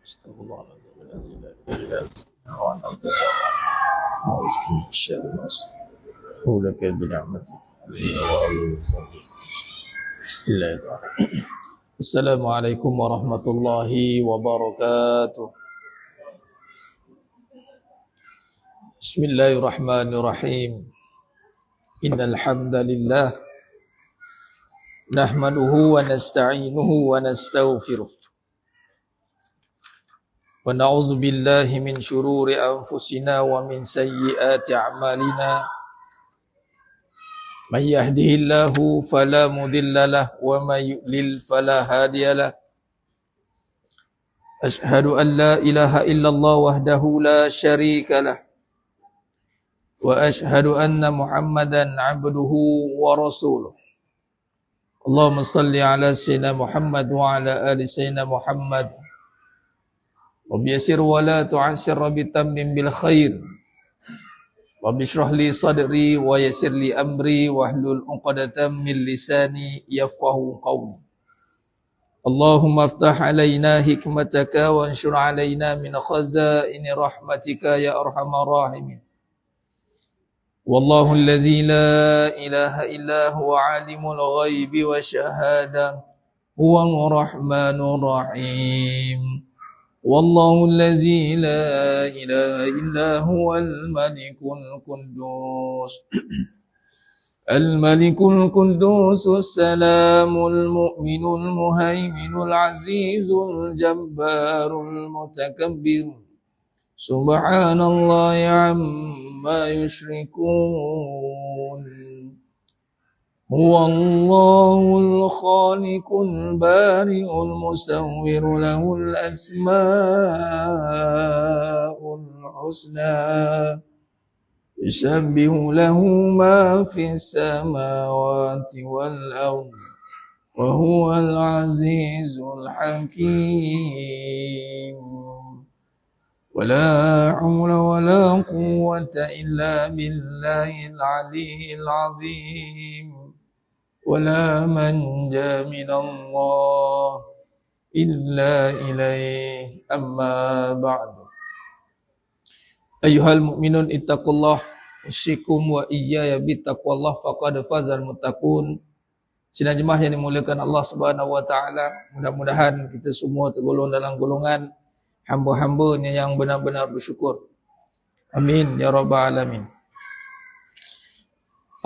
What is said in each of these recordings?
Astagfirullahaladzim. وأنا أبدأ أعوذ من الشر ما صنع ولك بنعمتك علي وأعوذ إلا السلام عليكم ورحمة الله وبركاته. بسم الله الرحمن الرحيم. إن الحمد لله نحمده ونستعينه ونستغفره ونعوذ بالله من شرور أنفسنا ومن سيئات أعمالنا من يهده الله فلا مضل له ومن يضلل فلا هادي له أشهد أن لا إله إلا الله وحده لا شريك له وأشهد أن محمدا عبده ورسوله. اللهم صل على سيدنا محمد وعلى آل سيدنا محمد وبيسر ولا تعسر وبتمم بالخير وبشرح لي صدري ويسر لي أمري واحلل عقدة من لساني يفقه قولي. اللهم افتح علينا حكمتك وانشر علينا من خزائن رحمتك يا أرحم الراحمين. والله الذي لا إله إلا هو عالم الغيب والشهادة هو الرحمن الرحيم. والله الذي لا إله إلا هو الملك القدوس الملك القدوس السلام المؤمن المهيمن العزيز الجبار المتكبر سبحان الله عما يشركون. هو الله الخالق البارئ المصور له الأسماء الحسنى يسبح له ما في السماوات والأرض وهو العزيز الحكيم. ولا حول ولا قوة إلا بالله العلي العظيم. ولا منجا من الله إلا إليه. أما بعد. أيها المؤمنون اتقوا الله usikum wa iyaya bittaqwallah faqad fazal muttaqun. Sidang jemaah yang dimuliakan Allah Subhanahu wa taala, mudah-mudahan kita semua tergolong dalam golongan hamba-hambanya yang benar-benar bersyukur. Amin ya rabbal alamin.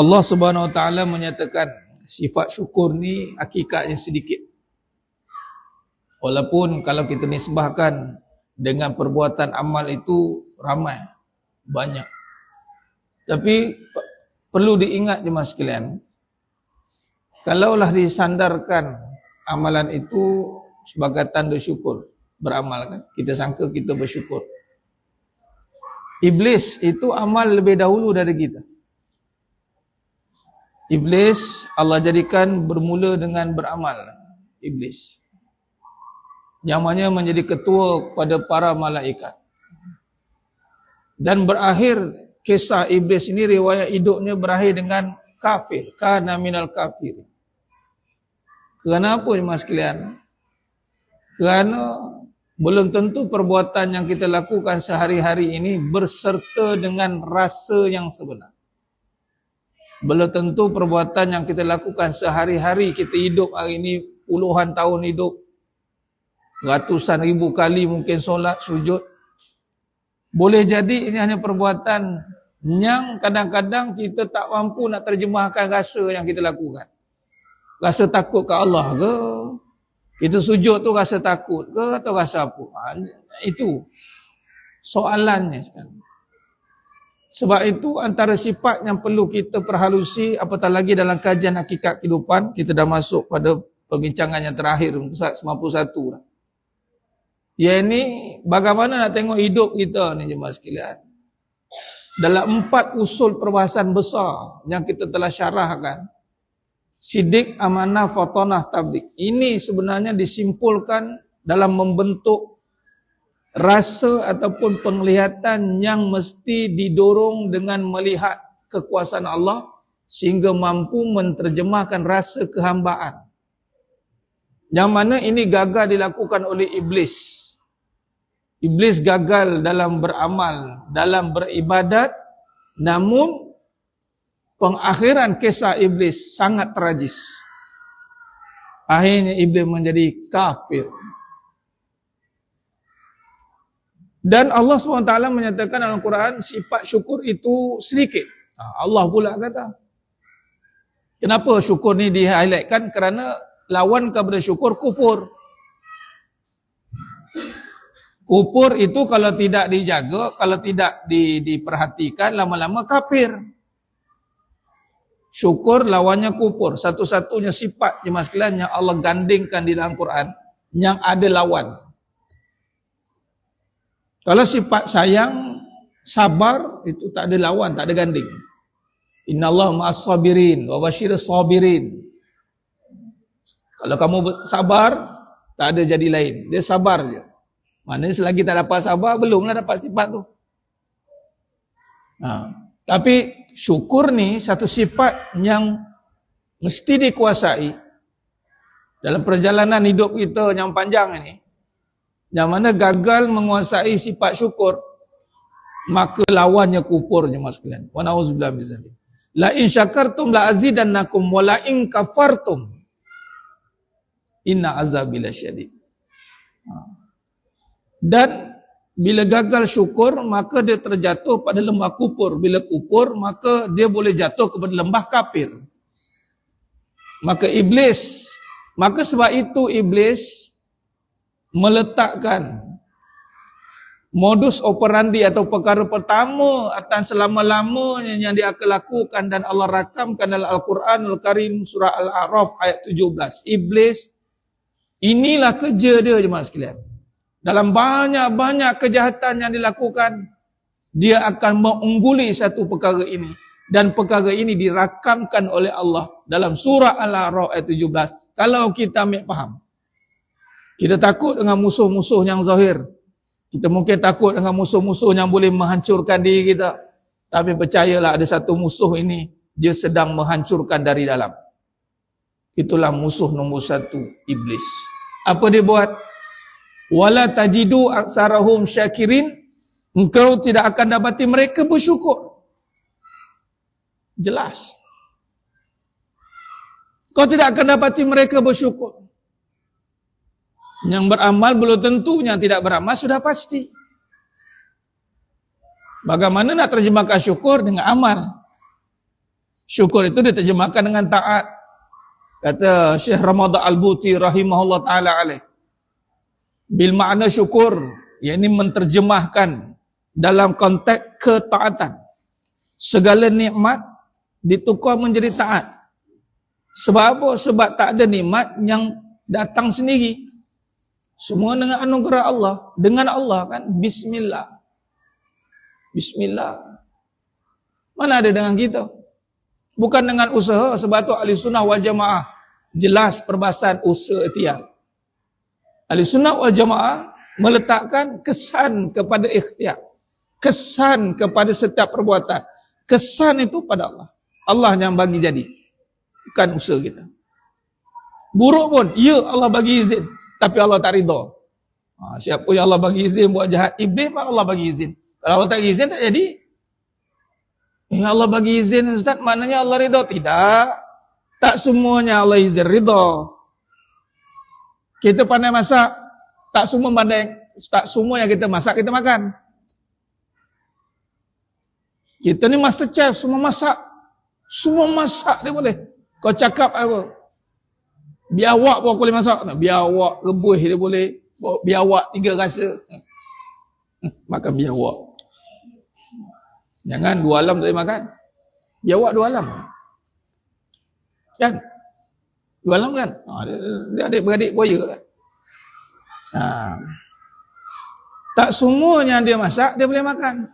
Allah Subhanahu wa taala menyatakan sifat syukur ni hakikatnya sedikit. Walaupun kalau kita nisbahkan dengan perbuatan amal itu ramai, banyak. Tapi perlu diingat jemaah sekalian, kalaulah disandarkan amalan itu sebagai tanda syukur, beramal kan, kita sangka kita bersyukur. Iblis itu amal lebih dahulu dari kita. Iblis Allah jadikan bermula dengan beramal. Iblis namanya menjadi ketua kepada para malaikat. Dan berakhir kisah Iblis ini, riwayat hidupnya berakhir dengan kafir. Kana minal kafir. Kerana apa jemaah sekalian? Kerana belum tentu perbuatan yang kita lakukan sehari-hari ini berserta dengan rasa yang sebenar. Belum tentu perbuatan yang kita lakukan sehari-hari, kita hidup hari ini puluhan tahun hidup, ratusan ribu kali mungkin solat, sujud. Boleh jadi ini hanya perbuatan yang kadang-kadang kita tak mampu nak terjemahkan rasa yang kita lakukan. Rasa takut ke Allah ke? Kita sujud tu rasa takut ke atau rasa apa? Itu soalannya sekarang. Sebab itu antara sifat yang perlu kita perhalusi, apatah lagi dalam kajian hakikat kehidupan, kita dah masuk pada perbincangan yang terakhir, muka 91 dah. Ya ini bagaimana nak tengok hidup kita ni jemaah sekalian. Dalam 4 usul perbahasan besar yang kita telah syarahkan, sidik, amanah, fatanah, tablik. Ini sebenarnya disimpulkan dalam membentuk rasa ataupun penglihatan yang mesti didorong dengan melihat kekuasaan Allah sehingga mampu menterjemahkan rasa kehambaan. Yang mana ini gagal dilakukan oleh iblis. Iblis gagal dalam beramal, dalam beribadat, namun pengakhiran kisah iblis sangat tragis. Akhirnya iblis menjadi kafir. Dan Allah SWT menyatakan dalam Al-Quran, sifat syukur itu sedikit. Allah pula kata. Kenapa syukur ni di-highlightkan? Kerana lawan kepada syukur, kufur. Kufur itu kalau tidak dijaga, kalau tidak diperhatikan, lama-lama kafir. Syukur lawannya kufur. Satu-satunya sifat jemaah sekalian yang Allah gandingkan di dalam Quran, yang ada lawan. Kalau sifat sayang, sabar, itu tak ada lawan, tak ada ganding. Innallaha ma'as sabirin wa basyiris sabirin. Kalau kamu sabar, tak ada jadi lain. Dia sabar je. Maknanya selagi tak dapat sabar, belumlah dapat sifat tu. Tapi syukur ni satu sifat yang mesti dikuasai dalam perjalanan hidup kita yang panjang ini. Yang mana gagal menguasai sifat syukur, maka lawannya kufur jemaah sekalian. Wa na'udzubillah min dzalik. La in syakartum la azidannakum wa la in kafartum inna azabi lasyadid. Dan bila gagal syukur, maka dia terjatuh pada lembah kufur. Bila kufur, maka dia boleh jatuh kepada lembah kafir. Maka sebab itu iblis meletakkan modus operandi atau perkara pertama atas selama-lamanya yang dia akan lakukan dan Allah rakamkan dalam Al-Quranul Karim surah Al-A'raf ayat 17. Iblis, inilah kerja dia jemaah sekalian. Dalam banyak-banyak kejahatan yang dilakukan, dia akan mengungguli satu perkara ini. Dan perkara ini dirakamkan oleh Allah dalam surah Al-A'raf ayat 17. Kalau kita ambil faham. Kita takut dengan musuh-musuh yang zahir. Kita mungkin takut dengan musuh-musuh yang boleh menghancurkan diri kita. Tapi percayalah ada satu musuh ini, dia sedang menghancurkan dari dalam. Itulah musuh nombor satu, iblis. Apa dia buat? Wala tajidu aksarahum syakirin. Engkau tidak akan dapati mereka bersyukur. Jelas. Kau tidak akan dapati mereka bersyukur. Yang beramal belum tentu, yang tidak beramal sudah pasti. Bagaimana nak terjemahkan syukur dengan amal? Syukur itu diterjemahkan dengan taat. Kata Syekh Ramadan Al-Buti rahimahullah ta'ala alaih. Bil makna syukur, yakni menterjemahkan dalam konteks ketaatan. Segala nikmat ditukar menjadi taat. Sebab apa? Sebab tak ada nikmat yang datang sendiri. Semua dengan anugerah Allah. Dengan Allah kan. Bismillah. Bismillah. Mana ada dengan kita? Bukan dengan usaha. Sebab tu Ahli Sunnah wal Jamaah jelas perbahasan usaha ikhtiar. Ahli Sunnah wal Jamaah meletakkan kesan kepada ikhtiar. Kesan kepada setiap perbuatan. Kesan itu pada Allah. Allah yang bagi jadi. Bukan usaha kita. Buruk pun, ya Allah bagi izin. Tapi Allah tak ridha. Siapa yang Allah bagi izin buat jahat, iblis pun Allah bagi izin. Kalau Allah tak bagi izin, tak jadi. Allah bagi izin, Ustaz, maknanya Allah ridha? Tidak. Tak semuanya Allah izin ridha. Kita pandai masak, tak semua yang kita masak, kita makan. Kita ni master chef, semua masak. Semua masak dia boleh. Kau cakap apa? Biawak pun aku boleh masak. Biawak rebus dia boleh. Biawak 3 rasa. Makan biawak. Jangan 2 alam tak boleh makan. Biawak 2 alam. Kan? 2 alam kan? Dia adik-beradik buaya lah. Tak semua yang dia masak dia boleh makan.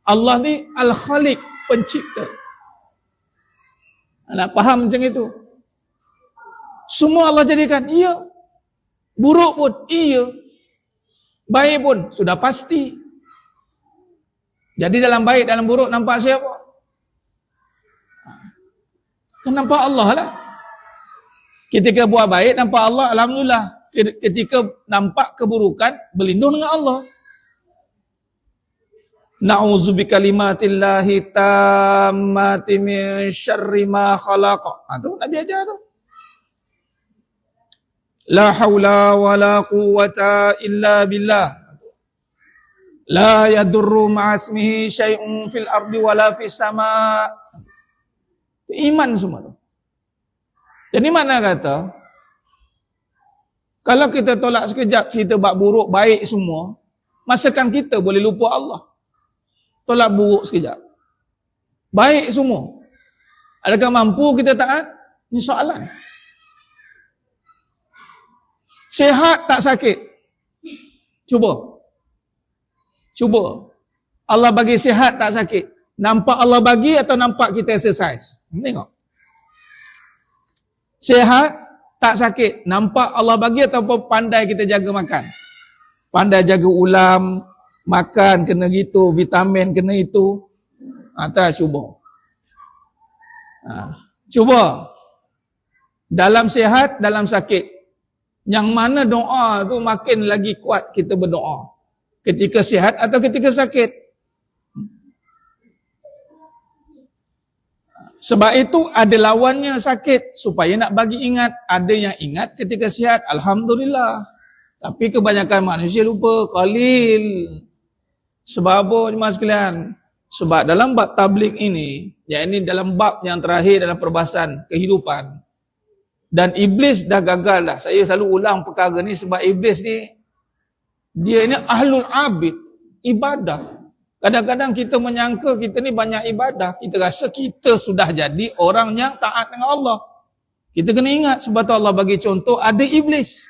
Allah ni Al-Khaliq, pencipta. Nak faham macam itu? Semua Allah jadikan, iya. Buruk pun, iya. Baik pun, sudah pasti. Jadi dalam baik, dalam buruk, nampak siapa? Kan nampak Allah lah. Ketika buat baik, nampak Allah, Alhamdulillah. Ketika nampak keburukan, berlindung dengan Allah. Na'udzu bikalimatillahi tammati min syarri ma khalaqa. Tu Nabi ajar tu. La haula wa la quwwata illa billah. La yadurru ma'asmihi syai'un fil ardi wa la fis sama. Iman semua tu. Jadi mana kata, kalau kita tolak sekejap cerita bab buruk, baik semua, masakan kita boleh lupa Allah. Tolak buruk sekejap. Baik semua. Adakah mampu kita taat? Ini soalan. Sihat tak sakit? Cuba. Allah bagi sihat tak sakit? Nampak Allah bagi atau nampak kita exercise? Tengok. Sihat, tak sakit. Nampak Allah bagi ataupun pandai kita jaga makan? Pandai jaga ulam, makan kena gitu, vitamin kena itu. Tak cuba. Cuba. Dalam sihat, dalam sakit. Yang mana doa tu makin lagi kuat kita berdoa? Ketika sihat atau ketika sakit? Sebab itu ada lawannya sakit, supaya nak bagi ingat. Ada yang ingat ketika sihat, alhamdulillah. Tapi kebanyakan manusia lupa, qalil. Sebab apa jemaah sekalian? Sebab dalam bab tabligh ini, yakni dalam bab yang terakhir dalam perbahasan kehidupan, dan iblis dah gagal dah. Saya selalu ulang perkara ni sebab iblis ni, dia ini ahlul abid, ibadah. Kadang-kadang kita menyangka kita ni banyak ibadah. Kita rasa kita sudah jadi orang yang taat dengan Allah. Kita kena ingat sebab tu Allah bagi contoh ada iblis.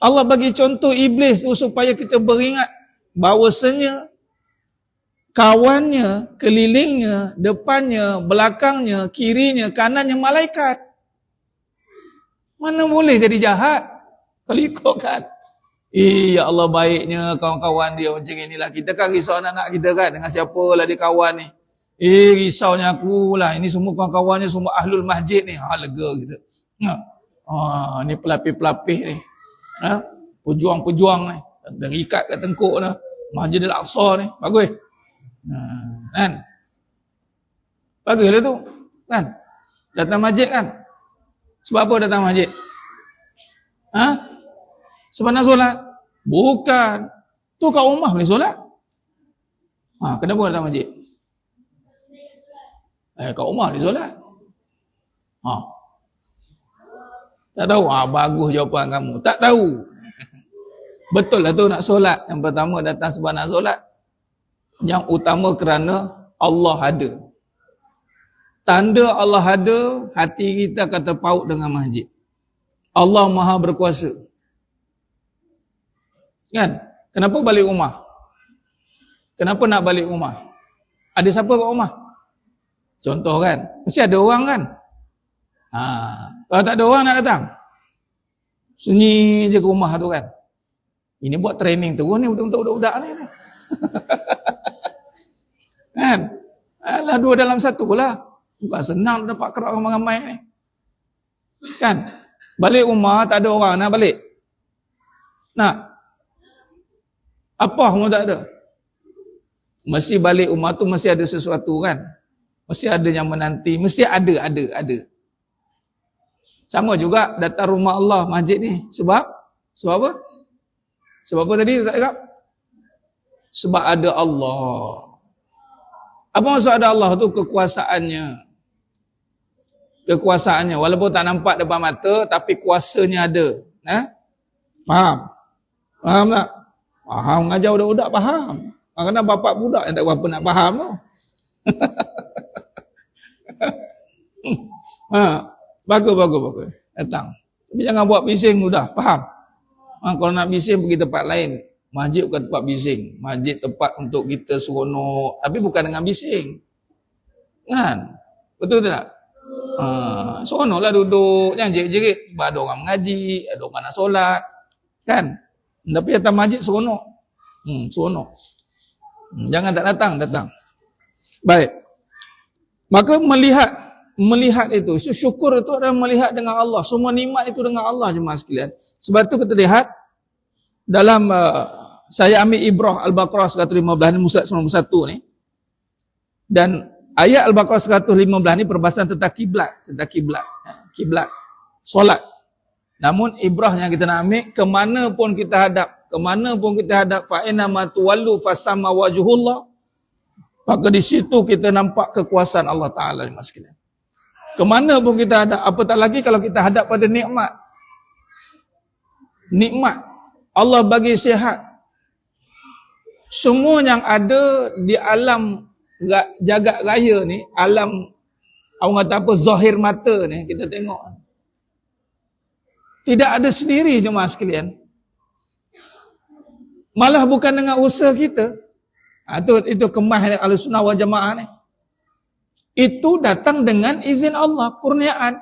Allah bagi contoh iblis tu supaya kita beringat bahawasanya kawannya, kelilingnya, depannya, belakangnya, kirinya, kanannya malaikat. Mana boleh jadi jahat? Kalau ikutkan. Ya Allah baiknya kawan-kawan dia macam inilah. Kita kan risau anak-anak kita kan dengan siapa lah dia kawan ni. Risaunya aku lah. Ini semua kawan-kawannya semua ahlul masjid ni. Lega kita. Ni pelapis-pelapis ni. Pejuang-pejuang ni. Terikat kat tengkuk ni. Masjid Al-Aqsa ni. Bagus. Kan? Baguslah tu. Kan? Datang masjid kan? Sebab apa datang masjid? Sebab nak solat? Bukan. Tu kat rumah boleh solat. Kenapa datang masjid? Kat rumah boleh solat. Tak tahu? Bagus jawapan kamu. Tak tahu. Betul lah tu nak solat. Yang pertama datang sebab nak solat. Yang utama kerana Allah ada. Tanda Allah ada, hati kita akan terpaut dengan masjid. Allah Maha berkuasa. Kan? Kenapa balik rumah? Kenapa nak balik rumah? Ada siapa kat rumah? Contoh kan? Mesti ada orang kan? Kalau tak ada orang nak datang? Sunyi je ke rumah tu kan? Ini buat training terus ni untuk budak-budak ni. Kan? Alah, 2 dalam 1 lah. Bukan senang dapat kerak ramai-ramai ni. Kan? Balik rumah tak ada orang nak balik. Nak? Apa pun tak ada. Mesti balik rumah tu mesti ada sesuatu kan. Mesti ada yang menanti. Mesti ada. Sama juga datang rumah Allah, masjid ni. Sebab apa? Sebab apa tadi Ustaz cakap? Sebab ada Allah. Apa maksud ada Allah tu? Kekuasaannya. Walaupun tak nampak depan mata, tapi kuasanya ada. Faham? Faham tak? Faham, ngajar budak-budak faham. Kadang-kadang bapak budak yang tak berapa nak faham tu. Bagus. Datang. Tapi jangan buat bising sudah, faham? Kalau nak bising pergi tempat lain. Masjid bukan tempat bising. Masjid tempat untuk kita seronok. Tapi bukan dengan bising. Kan? Betul tak? Seronoklah duduk. Jangan jerit-jerit. Ada orang mengaji. Ada orang nak solat. Kan? Tapi datang masjid seronok. Seronok. Jangan tak datang. Baik. Maka melihat itu. Syukur itu adalah melihat dengan Allah. Semua nikmat itu dengan Allah jemaah sekalian. Sebab itu kita lihat dalam saya ambil ibrah Al-Baqarah 115 ni, Musad 91 ni. Dan ayat Al-Baqarah 115 ni perbahasan tentang kiblat, kiblat solat. Namun ibrah yang kita nak ambil, kemana pun kita hadap, fa inna ma tuwallu fasamma wajhullah, maka di situ kita nampak kekuasaan Allah Taala, mas sekalian. Kemana pun kita hadap, apatah lagi kalau kita hadap pada nikmat. Nikmat Allah bagi sihat. Semua yang ada di alam jagat raya ni, alam orang kata apa, zahir mata ni, kita tengok tidak ada sendiri jemaah sekalian. Malah bukan dengan usaha kita. Itu kemas Ahlussunnah wal Jamaah ni. Itu datang dengan izin Allah, kurniaan.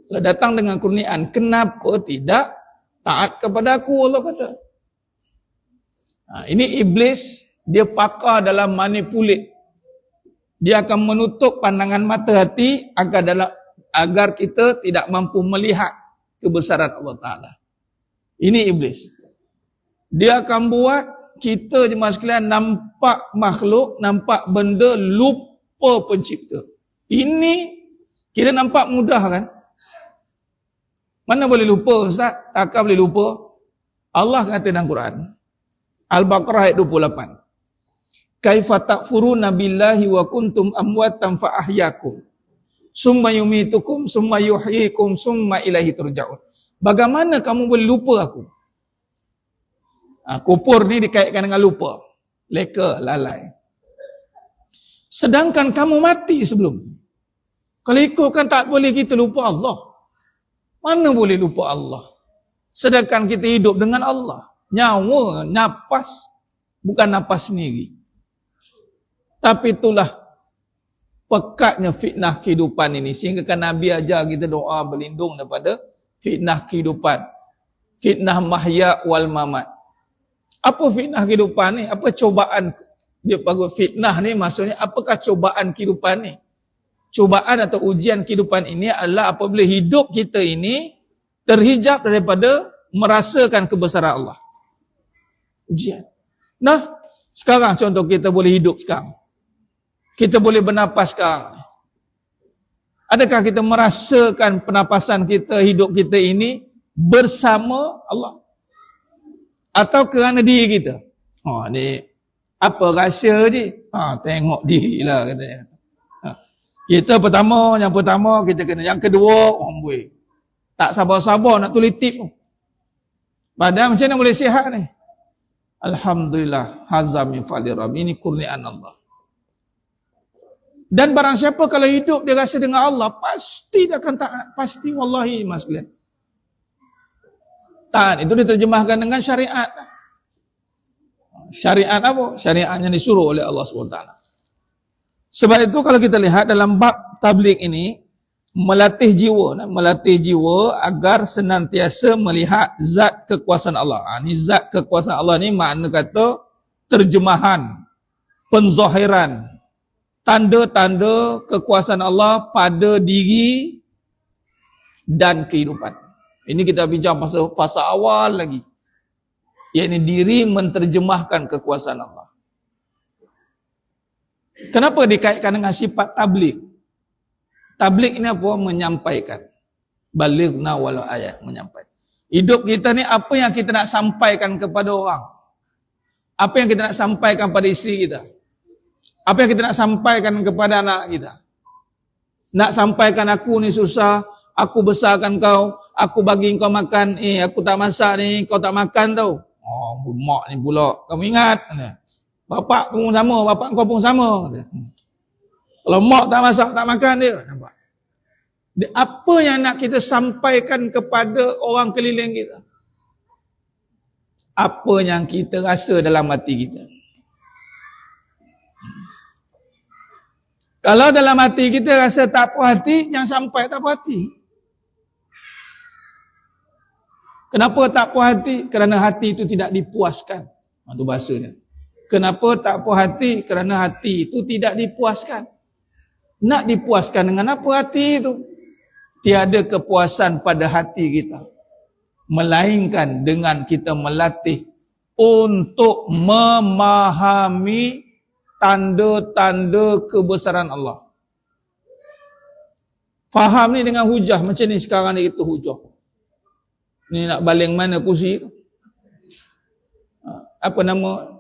Kalau datang dengan kurniaan, kenapa tidak taat kepada aku, Allah kata. Ini iblis, dia pakar dalam manipulate. Dia akan menutup pandangan mata hati agar kita tidak mampu melihat kebesaran Allah Ta'ala. Ini iblis. Dia akan buat kita jemaah sekalian nampak makhluk, nampak benda, lupa pencipta. Ini kita nampak mudah kan? Mana boleh lupa Ustaz? Takkan boleh lupa. Allah kata dalam Quran, Al-Baqarah ayat 28. Kaifa takfuruna billahi wa kuntum amwatan fa ahyakum. Summa yumitukum, summa yuhyikum, summa ilaihi turja'un. Bagaimana kamu boleh lupa aku? Kufur ni dikaitkan dengan lupa. Leka, lalai. Sedangkan kamu mati sebelum ni. Kalau ikutkan tak boleh kita lupa Allah. Mana boleh lupa Allah? Sedangkan kita hidup dengan Allah. Nyawa, napas, bukan napas sendiri. Tapi itulah pekatnya fitnah kehidupan ini. Sehingga kan Nabi ajar kita doa berlindung daripada fitnah kehidupan. Fitnah mahya wal mamat. Apa fitnah kehidupan ni? Apa cobaan? Dia panggil fitnah ni maksudnya apakah cobaan kehidupan ni? Cobaan atau ujian kehidupan ini adalah apabila hidup kita ini terhijab daripada merasakan kebesaran Allah. Ujian. Nah, sekarang contoh kita boleh hidup sekarang. Kita boleh bernapas sekarang. Adakah kita merasakan pernapasan kita, hidup kita ini bersama Allah? Atau kerana diri kita? Ni apa rahsia je? Tengok diri lah katanya. Kita yang pertama kita kena. Yang kedua, orang boleh. Tak sabar-sabar nak tulis tip tu. Padahal macam mana boleh sihat ni? Alhamdulillah, hazam min fadli Rabbi. Ini kurniaan Allah. Dan barang siapa kalau hidup dia rasa dengan Allah, pasti dia akan taat. Pasti, wallahi mas kalian. Taat itu diterjemahkan dengan syariat. Syariat apa? Syariat yang disuruh oleh Allah SWT. Sebab itu kalau kita lihat dalam bab tabligh ini, melatih jiwa agar senantiasa melihat zat kekuasaan Allah. Ini zat kekuasaan Allah ni makna kata terjemahan, penzahiran, tanda-tanda kekuasaan Allah pada diri dan kehidupan. Ini kita bincang pasal fasa awal lagi. Iaitu diri menterjemahkan kekuasaan Allah. Kenapa dikaitkan dengan sifat tabligh? Tabligh ini apa? Menyampaikan. Balighna walau ayat, menyampaikan. Hidup kita ni apa yang kita nak sampaikan kepada orang? Apa yang kita nak sampaikan pada isteri kita? Apa yang kita nak sampaikan kepada anak kita? Nak sampaikan aku ni susah, aku besarkan kau, aku bagi kau makan, aku tak masak ni, kau tak makan tau. Mak ni pula, kamu ingat? Bapak pun sama, bapak kau pun sama. Kalau mak tak masak, tak makan dia. Nampak? Apa yang nak kita sampaikan kepada orang keliling kita? Apa yang kita rasa dalam hati kita? Kalau dalam hati kita rasa tak puas hati, jangan sampai tak puas hati. Kenapa tak puas hati? Kerana hati itu tidak dipuaskan. Itu bahasanya. Kenapa tak puas hati? Kerana hati itu tidak dipuaskan. Nak dipuaskan dengan apa hati itu? Tiada kepuasan pada hati kita. Melainkan dengan kita melatih untuk memahami tanda-tanda kebesaran Allah. Faham ni dengan hujah. Macam ni sekarang ni kita hujah. Ni nak baling mana kursi tu? Apa nama?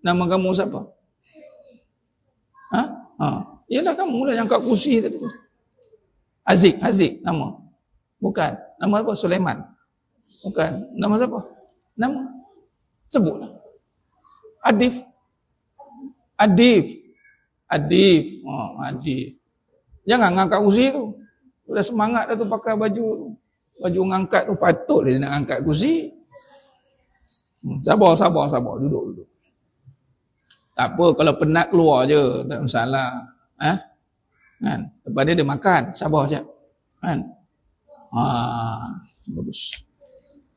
Nama kamu siapa? Yalah kamu lah yang kat kursi tadi tu. Haziq nama. Bukan. Nama apa? Sulaiman. Bukan. Nama siapa? Nama. Sebutlah. Adif. Jangan ngangkat kursi tu. Dah semangat dah tu pakai baju tu. Baju ngangkat tu patut dia nak angkat kursi. Sabar. Duduk. Tak apa, kalau penat keluar je, tak masalah. Kan? Lepas dia makan, sabar je. Kan? Bagus.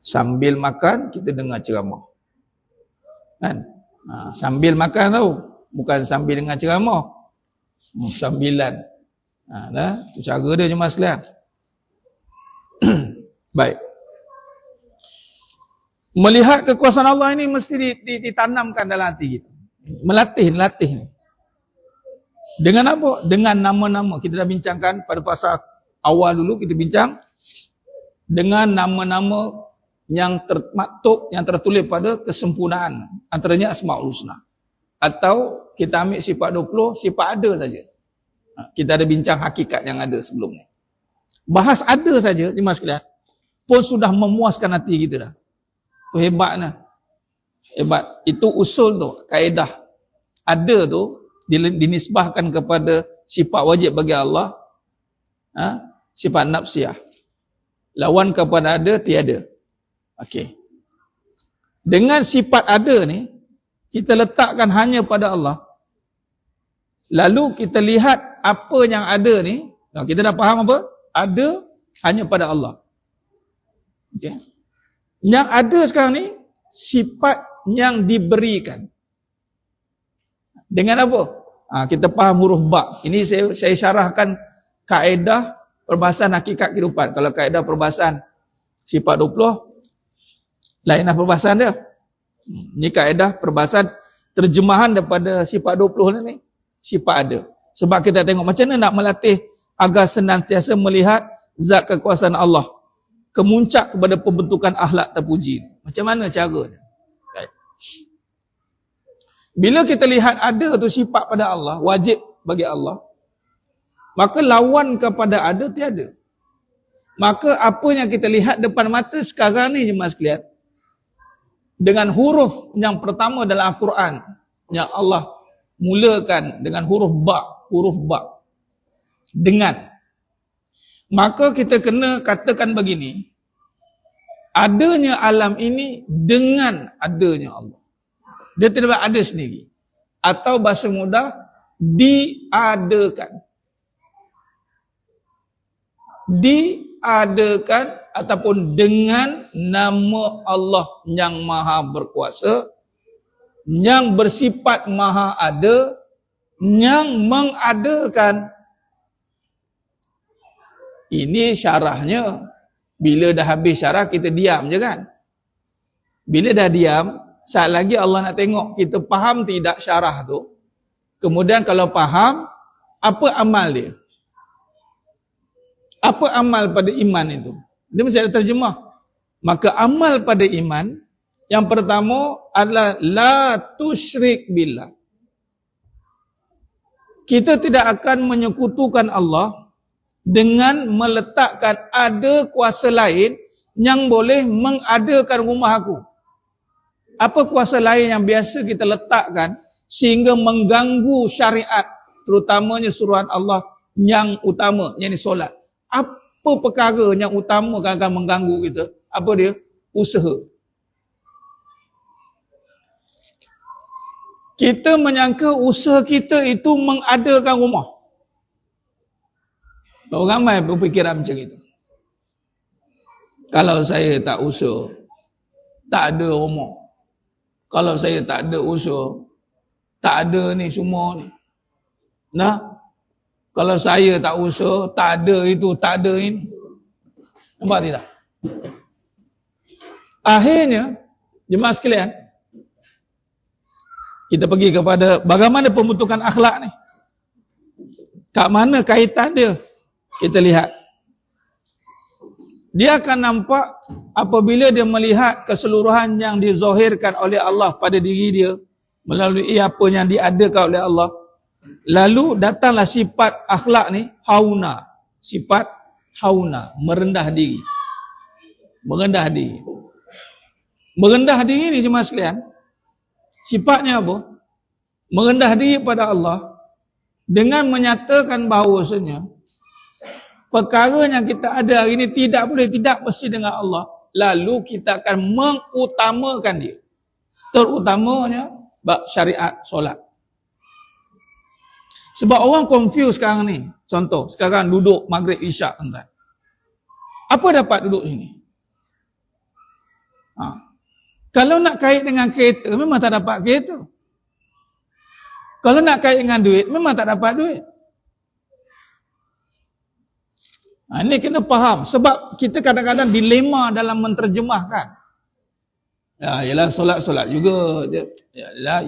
Sambil makan, kita dengar ceramah. Kan? Sambil makan tau. Bukan sambil dengar ceramah. Sambilan. Dah, tu cara dia je maslihan. Baik. Melihat kekuasaan Allah ini mesti ditanamkan dalam hati kita. Melatih ni. Dengan apa? Dengan nama-nama. Kita dah bincangkan pada fasa awal dulu, kita bincang dengan nama-nama yang termaktub, yang tertulis pada kesempurnaan. Antaranya Asmaul Husna. Atau kita ambil sifat 20, sifat ada saja. Kita ada bincang hakikat yang ada sebelum ni. Bahas ada saja, jemaah sekalian, pun sudah memuaskan hati kita dah. Tu hebatnya. Hebat. Itu usul tu, kaedah. Ada tu dinisbahkan kepada sifat wajib bagi Allah. Sifat nafsiyah. Lawan kepada ada, tiada. Okey. Dengan sifat ada ni, kita letakkan hanya pada Allah. Lalu kita lihat apa yang ada ni. Kita dah faham apa? Ada hanya pada Allah. Okey. Yang ada sekarang ni, sifat yang diberikan. Dengan apa? Kita faham huruf ba. Ini saya syarahkan kaedah perbahasan hakikat kehidupan. Kalau kaedah perbahasan sifat 20, lainlah perbahasan dia. Ini kaedah perbahasan terjemahan daripada sifat 20 ni, sifat ada. Sebab kita tengok macam mana nak melatih agar senantiasa melihat zat kekuasaan Allah. Kemuncak kepada pembentukan akhlak terpuji. Macam mana caranya? Bila kita lihat ada tu sifat pada Allah, wajib bagi Allah, maka lawan kepada ada tiada. Maka apa yang kita lihat depan mata sekarang ni jemaah sekalian, dengan huruf yang pertama dalam Al-Quran, yang Allah mulakan dengan huruf ba. Dengan. Maka kita kena katakan begini, adanya alam ini dengan adanya Allah. Dia tidak ada sendiri. Atau bahasa mudah, diadakan. Diadakan ataupun dengan nama Allah yang maha berkuasa, yang bersifat maha ada, yang mengadakan. Ini syarahnya. Bila dah habis syarah, kita diam je kan? Bila dah diam, saat lagi Allah nak tengok kita faham tidak syarah tu. Kemudian kalau faham, apa amal dia? Apa amal pada iman itu? Dia mesti ada terjemah. Maka amal pada iman, yang pertama adalah la tusyrik billah. Kita tidak akan menyekutukan Allah dengan meletakkan ada kuasa lain yang boleh mengadakan rumah aku. Apa kuasa lain yang biasa kita letakkan sehingga mengganggu syariat, terutamanya suruhan Allah yang utama, yang ini solat. Apa perkara yang utama akan mengganggu kita? Apa dia? Usaha. Kita menyangka usaha kita itu mengadakan rumah. Orang ramai berfikiran macam itu. Kalau saya tak usaha, tak ada rumah. Kalau saya tak ada usaha, tak ada ni semua ni. Nah, kalau saya tak usaha, tak ada itu, tak ada ini. Nampak tidak? Akhirnya, Jemaah sekalian, kita pergi kepada bagaimana pembentukan akhlak ni. Kat mana kaitan dia? Kita lihat. Dia akan nampak apabila dia melihat keseluruhan yang dizahirkan oleh Allah pada diri dia melalui apa yang diadakan oleh Allah. Lalu datanglah sifat akhlak ni, hauna. Sifat hauna, merendah diri. Merendah diri. Merendah diri ni jemaah sekalian, sifatnya apa? Merendah diri pada Allah dengan menyatakan bahawasanya perkara yang kita ada hari ini tidak boleh tidak mesti dengan Allah. Lalu kita akan mengutamakan dia. Terutamanya syariat solat. Sebab orang confuse sekarang ni. Contoh, sekarang duduk maghrib isyak tuan. Apa dapat duduk sini? Kalau nak kait dengan kereta, memang tak dapat kereta. Kalau nak kait dengan duit, memang tak dapat duit. Ini kena faham. Sebab kita kadang-kadang dilema dalam menterjemahkan. Ya, yelah solat-solat juga.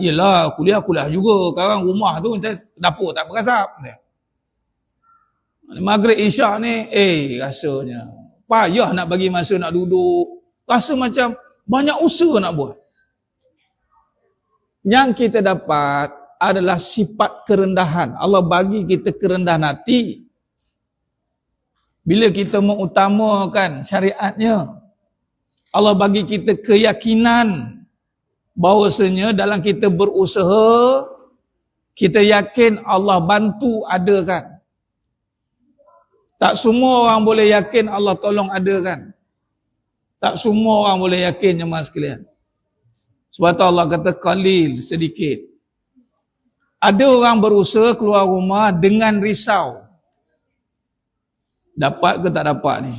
Yelah kuliah-kuliah juga. Sekarang rumah tu dapur tak berasap. Maghrib isyak ni, rasanya payah nak bagi masa nak duduk. Rasa macam banyak usaha nak buat. Yang kita dapat adalah sifat kerendahan. Allah bagi kita kerendahan hati. Bila kita mengutamakan syariatnya, Allah bagi kita keyakinan bahawasanya dalam kita berusaha, kita yakin Allah bantu adakan. Tak semua orang boleh yakin Allah tolong adakan. Tak semua orang boleh yakin jemaah sekalian. Sebab tu Allah kata qalil, sedikit. Ada orang berusaha keluar rumah dengan risau. Dapat ke tak dapat ni?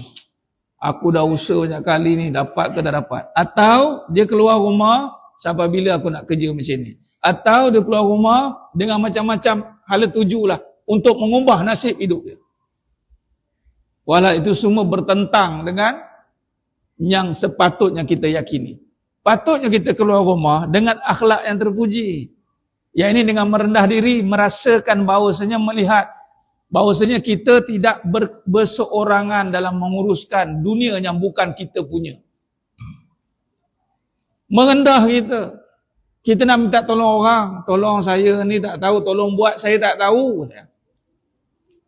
Aku dah usaha banyak kali ni, dapat ke tak dapat? Atau dia keluar rumah, sampai bila aku nak kerja macam ni? Atau dia keluar rumah dengan macam-macam hala tuju lah untuk mengubah nasib hidup dia. Walau itu semua bertentang dengan yang sepatutnya kita yakini. Patutnya kita keluar rumah dengan akhlak yang terpuji. Yang ini dengan merendah diri, merasakan bahawasanya melihat bahawasanya kita tidak berseorangan dalam menguruskan dunia yang bukan kita punya. Merendah kita. Kita nak minta tolong orang, tolong saya ni tak tahu, tolong buat saya tak tahu.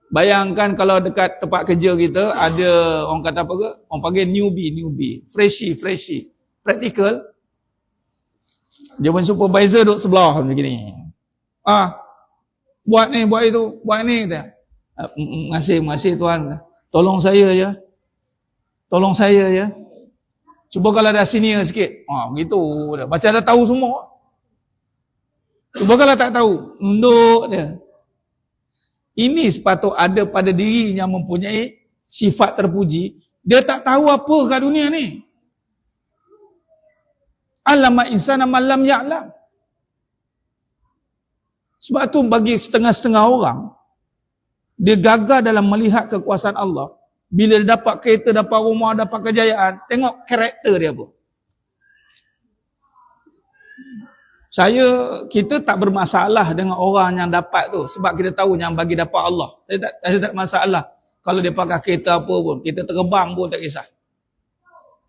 Bayangkan kalau dekat tempat kerja kita ada orang kata apa ke? Orang panggil newbie, freshie. Practical. Dia pun supervisor duduk sebelah macam ni. Buat ni, buat itu, buat ni kata. Masih tuan. Tolong saya ya. Cuba kalau ada senior sikit. Begitu. Macam dah tahu semua. Cuba kalau tak tahu, unduk dia. Ini sepatut ada pada diri yang mempunyai sifat terpuji. Dia tak tahu apa kat dunia ni. Alama insana man lam ya'lam. Sebab tu bagi setengah-setengah orang, dia gagal dalam melihat kekuasaan Allah. Bila dia dapat kereta, dapat rumah, dapat kejayaan, tengok karakter dia apa. Kita tak bermasalah dengan orang yang dapat tu. Sebab kita tahu yang bagi dapat Allah. Saya tak masalah. Kalau dia pakai kereta apa pun. Kita terbang pun tak kisah.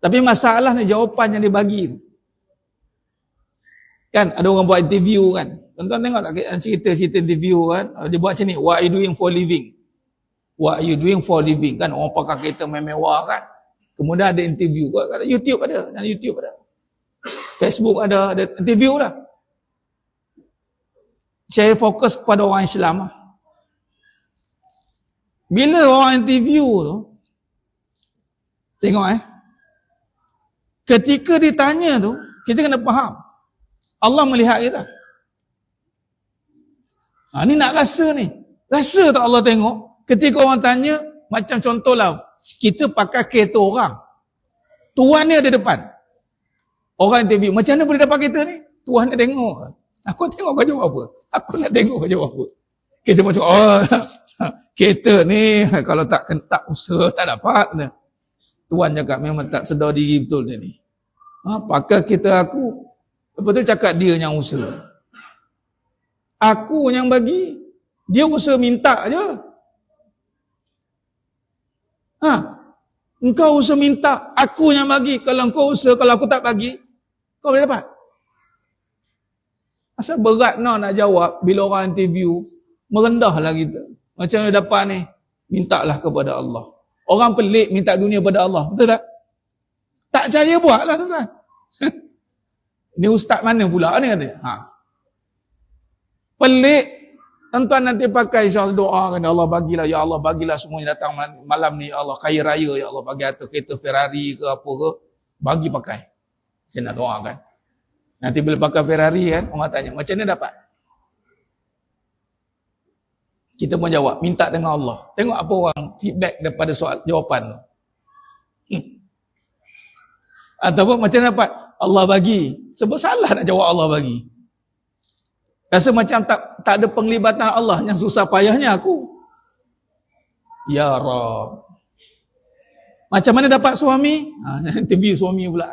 Tapi masalah ni jawapan yang dia bagi tu. Kan ada orang buat interview kan. Tuan-tuan tengok tak cerita interview kan. Dia buat macam ni. What are you doing for living? What are you doing for living? Kan orang pakai kereta mewah kan. Kemudian ada interview. YouTube ada. Facebook ada interview lah. Saya fokus kepada orang Islam. Bila orang interview tu, tengok ketika ditanya tu, kita kena faham. Allah melihat kita. Ni nak rasa ni. Rasa tak Allah tengok? Ketika orang tanya, macam contohlah, kita pakai kereta orang. Tuan ni ada depan. Orang interview, macam mana boleh dapat kereta ni? Tuan nak tengok. Aku tengok kau jawab apa? Aku nak tengok kau jawab apa? Kita macam, kereta ni kalau tak usaha tak dapat. Tuan cakap memang tak sedar diri betul dia ni. Pakai kita aku. Lepas tu cakap dia yang usaha. Aku yang bagi. Dia usaha minta je. Engkau usaha minta. Aku yang bagi. Kalau engkau usaha, kalau aku tak bagi, kau boleh dapat. Asal berat nak jawab bila orang interview. Merendahlah kita. Macam mana dapat ni? Mintalah kepada Allah. Orang pelik minta dunia pada Allah. Betul tak? Tak percaya buatlah tuan-tuan. Ni ustaz mana pula ni kata? Pelik. Tuan-tuan nanti pakai insya-Allah doa kan Allah bagilah, ya Allah bagilah semuanya datang malam ni, ya Allah kaya raya, ya Allah bagi atas kereta Ferrari ke apa ke, bagi pakai. Saya nak doakan. Nanti bila pakai Ferrari kan, orang tanya macam mana dapat? Kita pun jawab, minta dengan Allah. Tengok apa orang feedback daripada soal jawapan tu. Ataupun macam mana dapat? Allah bagi. Sebab salah nak jawab Allah bagi. Rasa macam tak ada penglibatan Allah, yang susah payahnya aku. Ya Rab. Macam mana dapat suami? Interview suami pula.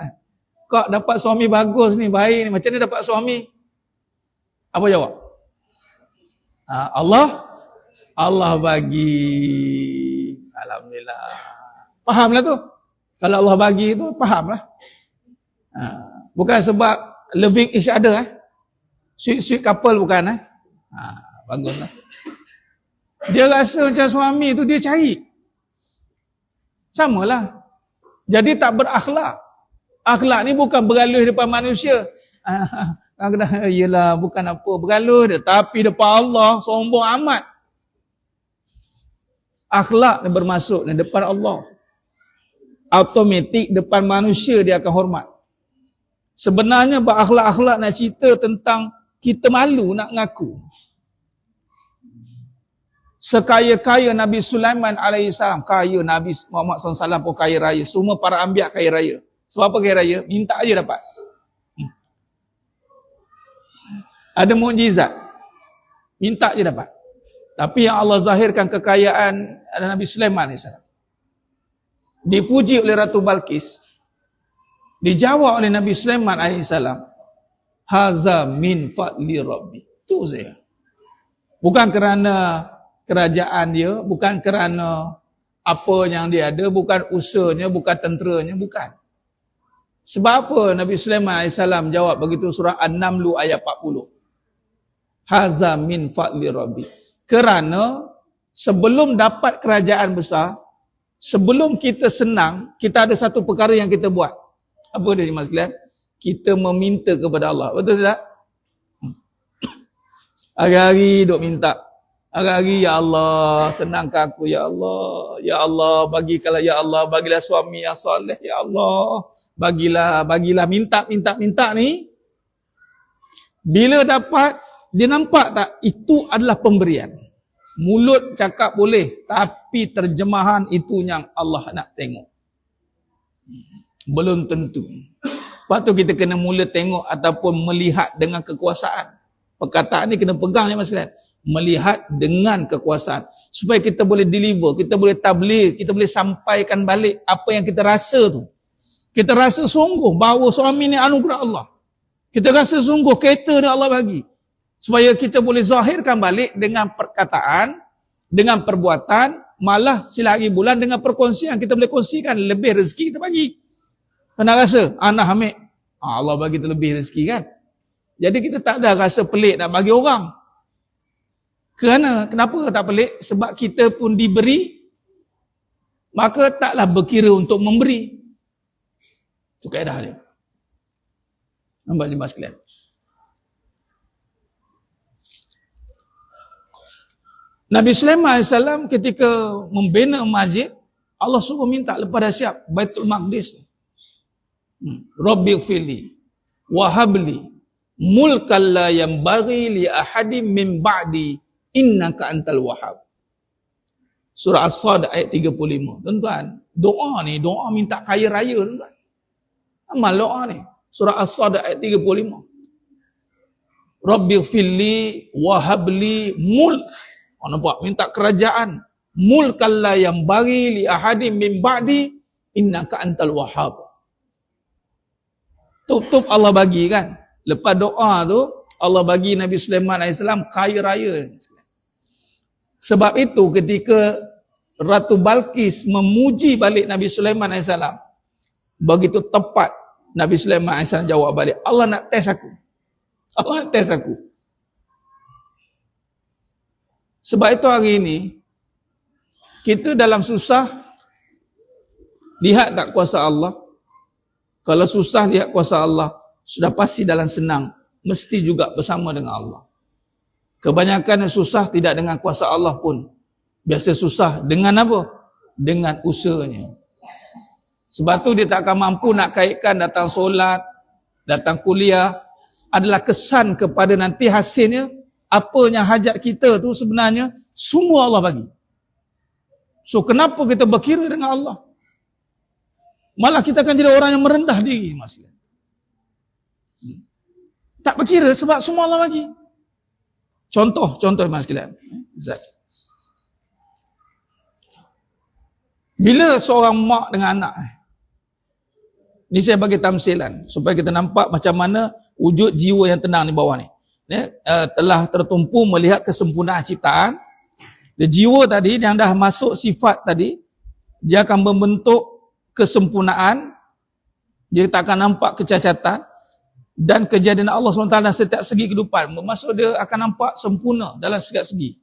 Kau dapat suami bagus ni, baik ni. Macam mana dapat suami? Apa jawab? Allah bagi. Alhamdulillah. Fahamlah tu. Kalau Allah bagi tu, fahamlah. Bukan sebab loving each other. Sweet couple bukan. Baguslah. Dia rasa macam suami tu dia cari. Samalah. Jadi tak berakhlak. Akhlak ni bukan bergaluh depan manusia. Yelah, bukan apa bergaluh dia. Tapi depan Allah, sombong amat. Akhlak ni bermasuk di depan Allah. Automatik depan manusia dia akan hormat. Sebenarnya berakhlak-akhlak nak cerita tentang kita malu nak ngaku. Sekaya-kaya Nabi Sulaiman AS, kaya Nabi Muhammad SAW pun kaya raya. Semua para anbiya kaya raya. Sebab apa kaya raya? Minta aja dapat. Ada mukjizat. Minta je dapat. Tapi yang Allah zahirkan kekayaan Nabi Sulaiman AS. Dipuji oleh Ratu Balqis. Dijawab oleh Nabi Sulaiman AS. Haza min fadli Rabbi. Itu saya. Bukan kerana kerajaan dia, bukan kerana apa yang dia ada, bukan usahanya, bukan tenteranya, bukan. Sebab apa Nabi Sulaiman AS jawab begitu? Surah An-Naml ayat 40. Haza min fadli Rabbi. Kerana sebelum dapat kerajaan besar, sebelum kita senang, kita ada satu perkara yang kita buat. Apa dia mas sekalian? Kita meminta kepada Allah. Betul tak? Hari-hari duk minta. Hari-hari, ya Allah, senangkan aku, ya Allah. Ya Allah, ya Allah, bagilah suami yang soleh, ya Allah. Bagilah, minta ni. Bila dapat, dia nampak tak? Itu adalah pemberian. Mulut cakap boleh, tapi terjemahan itu yang Allah nak tengok. Belum tentu. Lepas tu kita kena mula tengok ataupun melihat dengan kekuasaan. Perkataan ni kena pegang ya maksudnya. Melihat dengan kekuasaan. Supaya kita boleh deliver, kita boleh tabligh, kita boleh sampaikan balik apa yang kita rasa tu. Kita rasa sungguh bahawa suami ni anugerah Allah. Kita rasa sungguh kereta ni Allah bagi. Supaya kita boleh zahirkan balik dengan perkataan, dengan perbuatan, malah selagi bulan dengan perkongsian. Kita boleh kongsikan lebih rezeki kita bagi. Nak rasa, anak ambil, Allah bagi terlebih rezeki kan. Jadi kita tak ada rasa pelik nak bagi orang. Kenapa tak pelik? Sebab kita pun diberi, maka taklah berkira untuk memberi. Itu kaedah dia. Nampak jemaah sekalian? Nabi Sulaiman AS ketika membina masjid, Allah suruh minta lepas dah siap Baitul Maqdis. Rabbi ighfirli wa habli mulkan la yanbaghi li ahadin min ba'di innaka antal wahhab. Surah As-Sad ayat 35. Tuan-tuan, doa ni doa minta kaya raya tuan-tuan. Amal doa ni. Surah As-Sad ayat 35. Rabbi ighfirli wa habli mulk. Nampak minta kerajaan. Mulkan la yanbaghi li ahadin min ba'di innaka antal wahhab. Tutup Allah bagi kan. Lepas doa tu, Allah bagi Nabi Sulaiman AS kaya raya. Sebab itu ketika Ratu Balqis memuji balik Nabi Sulaiman AS, begitu tepat Nabi Sulaiman AS jawab balik, Allah nak test aku. Allah nak test aku. Sebab itu hari ini, kita dalam susah, lihat tak kuasa Allah. Kalau susah lihat kuasa Allah, sudah pasti dalam senang, mesti juga bersama dengan Allah. Kebanyakan yang susah tidak dengan kuasa Allah pun. Biasa susah dengan apa? Dengan usahanya. Sebab tu dia tak akan mampu nak kaitkan datang solat, datang kuliah, adalah kesan kepada nanti hasilnya, apa yang hajat kita tu sebenarnya, semua Allah bagi. So kenapa kita berkira dengan Allah? Malah kita akan jadi orang yang merendah diri, Mas. Tak berkira sebab semua Allah bagi. Contoh Mas sekalian. Zat. Bila seorang mak dengan anak, ni saya bagi tamsilan supaya kita nampak macam mana wujud jiwa yang tenang di bawah ni. Telah tertumpu melihat kesempurnaan ciptaan. Jiwa tadi yang dah masuk sifat tadi, dia akan membentuk kesempurnaan, dia tak akan nampak kecacatan, dan kejadian Allah SWT dalam setiap segi kehidupan, bermaksud dia akan nampak sempurna dalam setiap segi.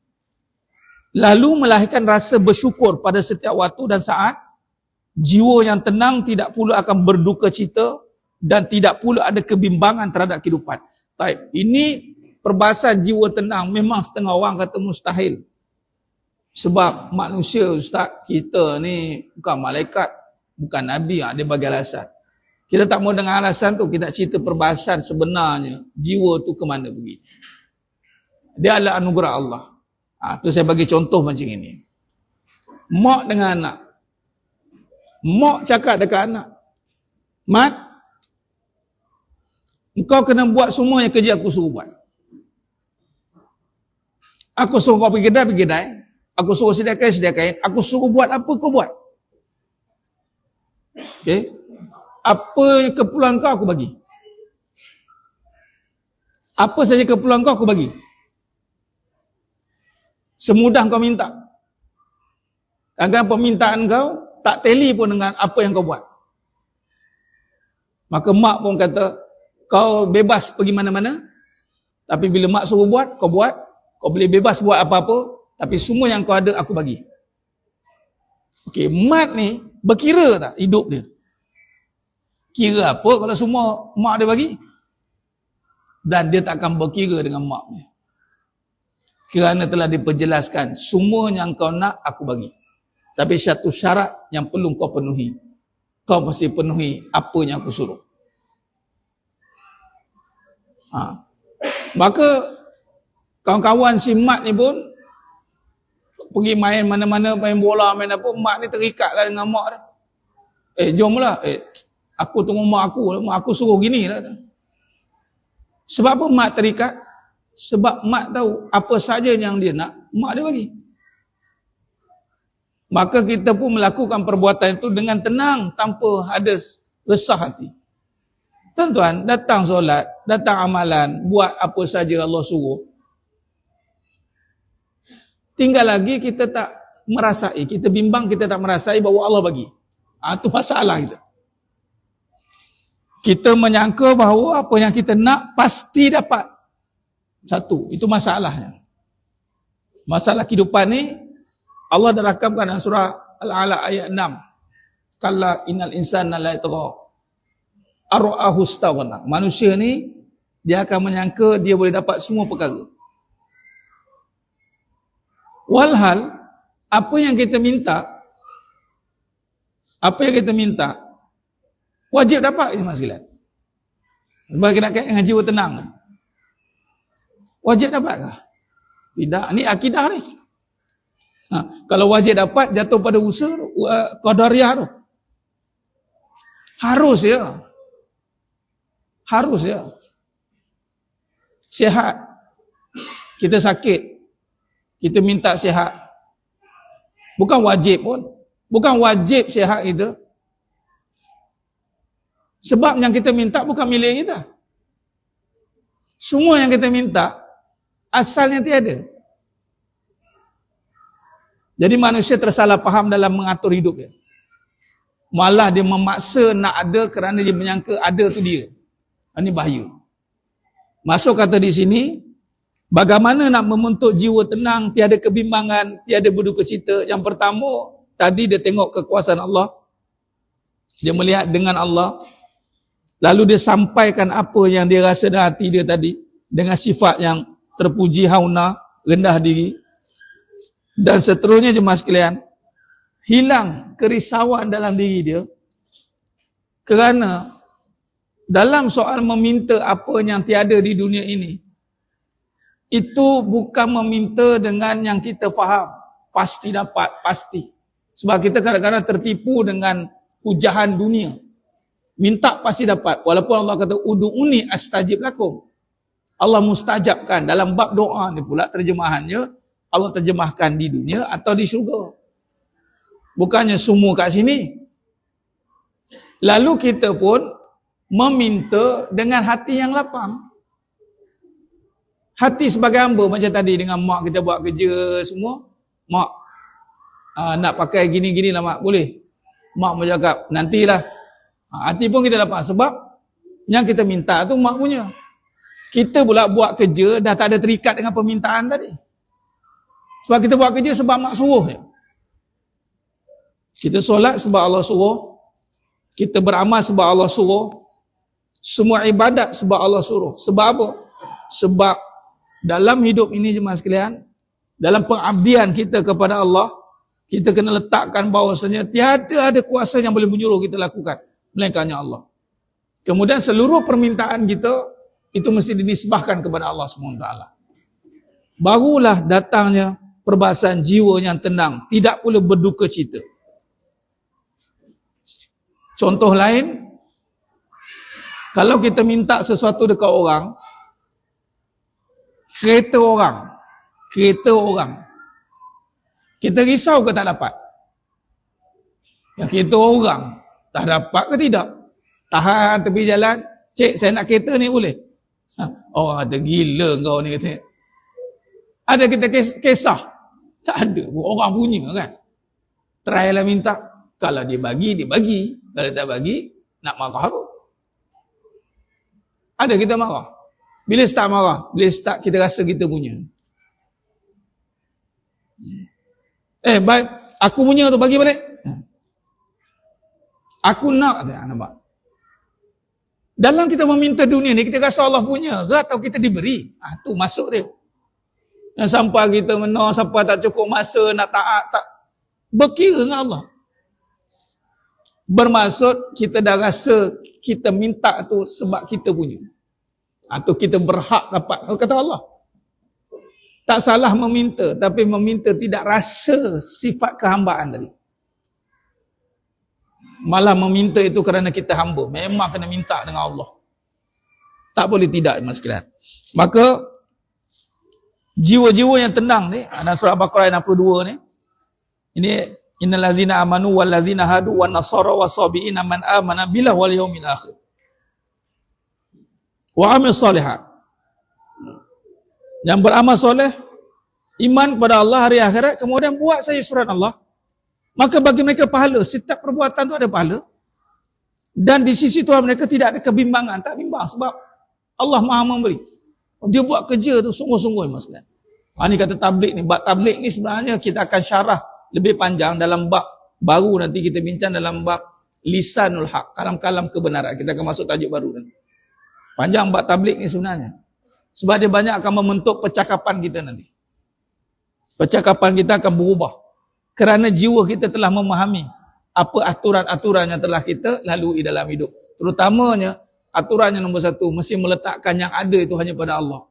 Lalu melahirkan rasa bersyukur pada setiap waktu dan saat. Jiwa yang tenang tidak pula akan berduka cita dan tidak pula ada kebimbangan terhadap kehidupan. Baik, ini perbahasan jiwa tenang memang setengah orang kata mustahil. Sebab manusia, Ustaz, kita ni bukan malaikat, bukan Nabi, dia bagi alasan. Kita tak mau dengan alasan tu, kita cerita perbahasan sebenarnya jiwa tu ke mana pergi. Dia adalah anugerah Allah. Tu saya bagi contoh macam ini. Mak dengan anak. Mak cakap dekat anak, Mat, engkau kena buat semua yang kerja aku suruh buat. Aku suruh kau pergi kedai. Aku suruh sediakan. Aku suruh buat apa kau buat. Okay. Apa keperluan kau aku bagi. Apa saja keperluan kau aku bagi. Semudah kau minta. Agar permintaan kau tak tally pun dengan apa yang kau buat. Maka mak pun kata, kau bebas pergi mana-mana, tapi bila mak suruh buat, kau buat. Kau boleh bebas buat apa-apa, tapi semua yang kau ada, aku bagi. Okey, mat ni berkira tak hidup dia? Kira apa kalau semua mak dia bagi? Dan dia tak akan berkira dengan mak dia. Kerana telah diperjelaskan, semua yang kau nak, aku bagi. Tapi satu syarat yang perlu kau penuhi. Kau mesti penuhi apa yang aku suruh. Maka kawan-kawan si mat ni pun pergi main mana-mana, main bola, main apa, mak ni terikatlah dengan mak dia. Jomlah. Aku tunggu mak aku suruh gini lah. Sebab apa mak terikat? Sebab mak tahu apa saja yang dia nak, mak dia bagi. Maka kita pun melakukan perbuatan itu dengan tenang, tanpa ada resah hati. Tuan-tuan, datang solat, datang amalan, buat apa saja Allah suruh. Tinggal lagi kita tak merasai, kita bimbang, kita tak merasai bahawa Allah bagi. Itu masalah kita. Kita menyangka bahawa apa yang kita nak pasti dapat. Satu, itu masalahnya. Masalah kehidupan ni Allah dah rakamkan dalam surah Al-Alaq ayat 6. Kalla innal insana la yatgha ar'ahu istaghna. Manusia ni dia akan menyangka dia boleh dapat semua perkara. Walhal apa yang kita minta wajib dapat ini Mas Gilan. Sebab kita nak dengan jiwa tenang. Wajib dapatkah? Tidak, ni akidah ni. Kalau wajib dapat, jatuh pada usaha tu, qadariyah tu. Harus ya. Sihat. Kita sakit, kita minta sihat. Bukan wajib pun. Bukan wajib sihat itu. Sebab yang kita minta bukan milik kita. Semua yang kita minta asalnya tiada. Jadi manusia tersalah faham dalam mengatur hidup dia. Malah dia memaksa nak ada kerana dia menyangka ada tu dia. Ini bahaya. Masuk kata di sini, bagaimana nak membentuk jiwa tenang, tiada kebimbangan, tiada berduka cita. Yang pertama, tadi dia tengok kekuasaan Allah. Dia melihat dengan Allah. Lalu dia sampaikan apa yang dia rasa dalam hati dia tadi. Dengan sifat yang terpuji, hauna, rendah diri. Dan seterusnya jemaah sekalian. Hilang kerisauan dalam diri dia. Kerana dalam soal meminta apa yang tiada di dunia ini, itu bukan meminta dengan yang kita faham. Pasti dapat, pasti. Sebab kita kadang-kadang tertipu dengan pujahan dunia. Minta pasti dapat. Walaupun Allah kata, udu'uni astajib lakum. Allah mustajabkan. Dalam bab doa ni pula terjemahannya, Allah terjemahkan di dunia atau di syurga. Bukannya semua kat sini. Lalu kita pun meminta dengan hati yang lapang. Hati sebagai hamba macam tadi dengan mak kita buat kerja semua. Mak nak pakai gini-gini lah mak, boleh? Mak bercakap, nantilah. Hati pun kita dapat sebab yang kita minta tu mak punya. Kita pula buat kerja dah tak ada terikat dengan permintaan tadi. Sebab kita buat kerja sebab mak suruh je. Kita solat sebab Allah suruh. Kita beramal sebab Allah suruh. Semua ibadat sebab Allah suruh. Sebab apa? Sebab dalam hidup ini jemaah sekalian, dalam pengabdian kita kepada Allah, kita kena letakkan bahawasanya tiada ada kuasa yang boleh menyuruh kita lakukan melainkannya Allah. Kemudian seluruh permintaan kita itu mesti dinisbahkan kepada Allah SWT. Barulah datangnya perbahasan jiwa yang tenang, tidak pula berduka cita. Contoh lain, kalau kita minta sesuatu dekat orang, kereta orang, kita risau ke tak dapat? Yang kereta orang, tak dapat ke tidak? Tahan tepi jalan, cik saya nak kereta ni boleh? Orang kata gila kau ni kata. Ada kita kisah? Tak ada, orang punya kan. Try lah minta. Kalau dia bagi, dia bagi. Kalau tak bagi, nak marah apa? Ada kita marah. Bila start marah? Bila start kita rasa kita punya. Baik, aku punya tu bagi balik. Aku nak, nampak. Dalam kita meminta dunia ni, kita rasa Allah punya ke atau kita diberi? Tu masuk dia. Yang sampai kita menang, sampai tak cukup masa nak taat, tak berkira dengan Allah. Bermaksud kita dah rasa kita minta tu sebab kita punya. Atau kita berhak dapat. Kata Allah. Tak salah meminta, tapi meminta tidak rasa sifat kehambaan tadi. Malah meminta itu kerana kita hamba. Memang kena minta dengan Allah. Tak boleh tidak, mas sekalian. Maka jiwa-jiwa yang tenang ni, dalam surah Al-Baqarah 62 ni, ini innal ladzina amanu wal ladzina hadu wan nasara wasabiina man amana billahi wal yaumil akhir wa amil salihat. Yang beramal soleh, iman kepada Allah hari akhirat, kemudian buat saja surat Allah, maka bagi mereka pahala. Setiap perbuatan tu ada pahala. Dan di sisi Tuhan mereka tidak ada kebimbangan. Tak bimbang sebab Allah Maha memberi. Dia buat kerja tu sungguh-sungguh, mas. Ini kata tabligh ni. Bab tabligh ni sebenarnya kita akan syarah lebih panjang dalam bab baru, nanti kita bincang dalam bab lisanul haq, kalam-kalam kebenaran. Kita akan masuk tajuk baru nanti. Panjang bab tabligh ni sebenarnya. Sebab dia banyak akan membentuk percakapan kita nanti. Percakapan kita akan berubah. Kerana jiwa kita telah memahami apa aturan-aturan yang telah kita lalui dalam hidup. Terutamanya, aturan yang nombor satu, mesti meletakkan yang ada itu hanya pada Allah.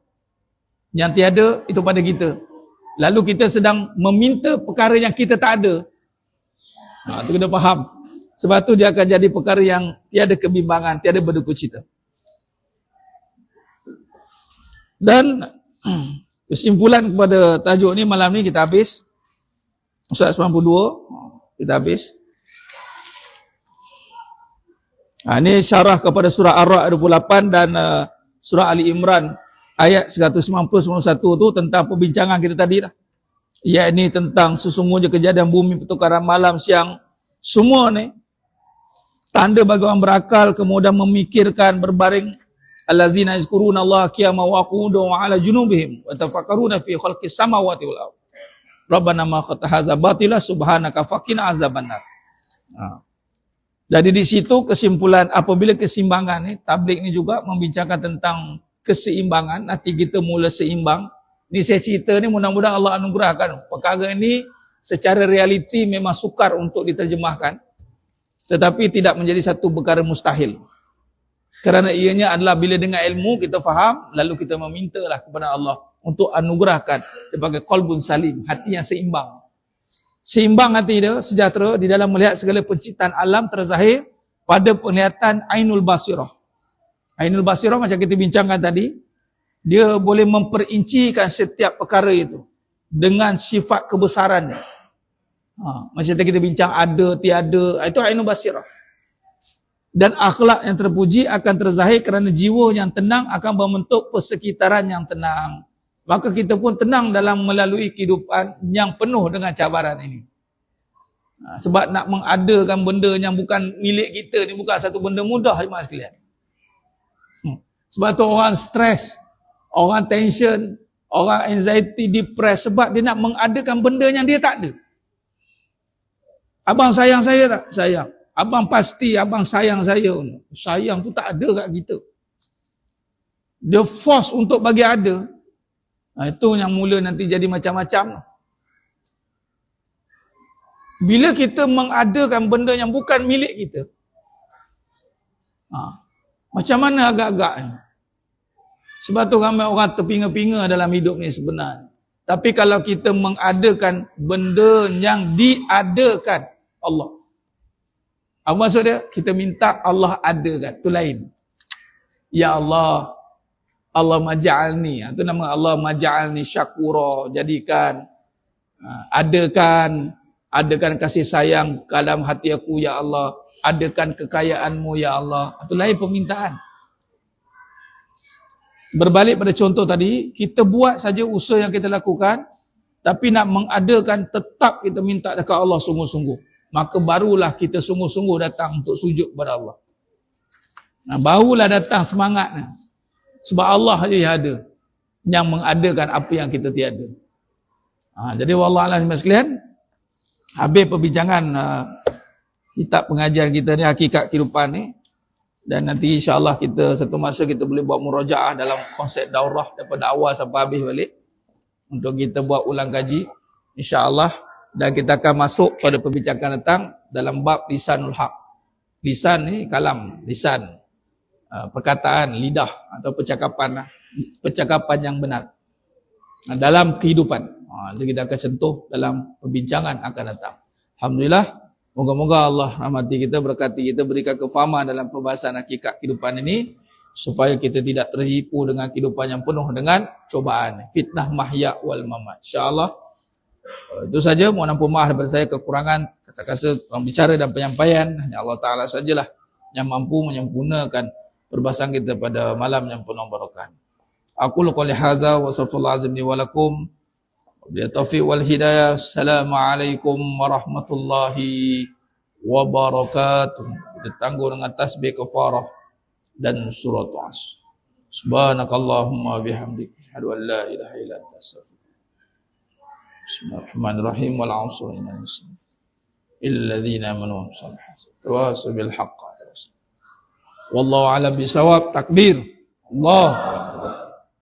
Yang tiada, itu pada kita. Lalu kita sedang meminta perkara yang kita tak ada. Itu kena faham. Sebab tu dia akan jadi perkara yang tiada kebimbangan, tiada berduka cita. Dan kesimpulan kepada tajuk ni malam ni kita habis. Ustaz 92 kita habis. Ini syarah kepada surah Ar-Ra'd 28 dan surah Ali Imran ayat 190-191 tu tentang perbincangan kita tadi dah. Yakni tentang sesungguhnya kejadian bumi, pertukaran malam siang, semua ni tanda bagi orang berakal, kemudian memikirkan berbaring. Allazina yazkuruna Allah qiyaman wa qu'udan wa 'ala junubihim wa tafakkaruna fi khalqis samawati wal ardh. Rabbana ma khalaqta hadza batila subhanaka faqina azabannar. Jadi di situ kesimpulan, apabila keseimbangan ni, tabligh ni juga membincangkan tentang keseimbangan. Nanti kita mula seimbang. Ni saya cerita ni mudah-mudahan Allah anugerahkan. Perkara ni secara realiti memang sukar untuk diterjemahkan. Tetapi tidak menjadi satu perkara mustahil. Kerana ianya adalah bila dengan ilmu kita faham, lalu kita memintalah kepada Allah untuk anugerahkan sebagai qalbun salim, hati yang seimbang. Seimbang hati dia, sejahtera di dalam melihat segala penciptaan alam terzahir pada penglihatan Ainul Basirah. Ainul Basirah macam kita bincangkan tadi, dia boleh memperincikan setiap perkara itu dengan sifat kebesarannya. Macam tadi kita bincang ada, tiada, itu Ainul Basirah. Dan akhlak yang terpuji akan terzahir kerana jiwa yang tenang akan membentuk persekitaran yang tenang. Maka kita pun tenang dalam melalui kehidupan yang penuh dengan cabaran ini. Sebab nak mengadakan benda yang bukan milik kita ni bukan satu benda mudah, jemaah sekalian. Sebab tu orang stres, orang tension, orang anxiety, depressed sebab dia nak mengadakan benda yang dia tak ada. Abang sayang saya tak? Sayang. Abang pasti abang sayang saya. Sayang tu tak ada kat kita. Dia force untuk bagi ada. Itu yang mula nanti jadi macam-macam. Bila kita mengadakan benda yang bukan milik kita, macam mana agak-agaknya? Sebab tu ramai orang terpinga-pinga dalam hidup ni sebenarnya. Tapi kalau kita mengadakan benda yang diadakan Allah, apa maksud dia? Kita minta Allah adakan, tu lain. Ya Allah, Allah maj'alni, itu nama Allah maj'alni syakura, jadikan, adakan kasih sayang ke dalam hati aku ya Allah, adakan kekayaanmu ya Allah. Itu lain permintaan. Berbalik pada contoh tadi, kita buat saja usaha yang kita lakukan, tapi nak mengadakan tetap kita minta dekat Allah sungguh-sungguh. Maka barulah kita sungguh-sungguh datang untuk sujud kepada Allah. Barulah datang semangatnya. Sebab Allah saja ada yang mengadakan apa yang kita tiada. Jadi wallahualam sekalian, habis perbincangan kitab pengajian kita ni, hakikat kehidupan ni. Dan nanti insya-Allah kita satu masa kita boleh buat murajaah dalam konsep daurah daripada awal sampai habis balik. Untuk kita buat ulang kaji insya-Allah. Dan kita akan masuk pada perbincangan datang dalam bab lisanul haq. Lisan ni kalam, lisan, perkataan, lidah atau percakapan yang benar dalam kehidupan. Jadi kita akan sentuh dalam perbincangan akan datang. Alhamdulillah, moga-moga Allah rahmati kita, berkati kita, berikan kefahaman dalam pembahasan hakikat kehidupan ini supaya kita tidak terhipu dengan kehidupan yang penuh dengan cobaan, fitnah mahya wal mamat. Insya-Allah itu saja. Mohon ampun maaf daripada saya kekurangan kata-kata orang bicara dan penyampaian. Hanya Allah Ta'ala sajalah yang mampu menyempurnakan perbahasan kita pada malam yang penuh barakah. Aku qouli hadza wa sallallahu alaihi wa lakum bi taufiq wal hidayah. Assalamualaikum warahmatullahi wabarakatuh. Kita tangguh dengan tasbih kafarah dan surat As. Subhanakallahumma bihamdika asyhadu an la ilaha illa anta astaghfiruka. Bismillahirrahmanirrahim. Wal 'asri innal insana illadzina amanu wa bil haqq. Wallahu a'lam bisawab. Takbir. Allah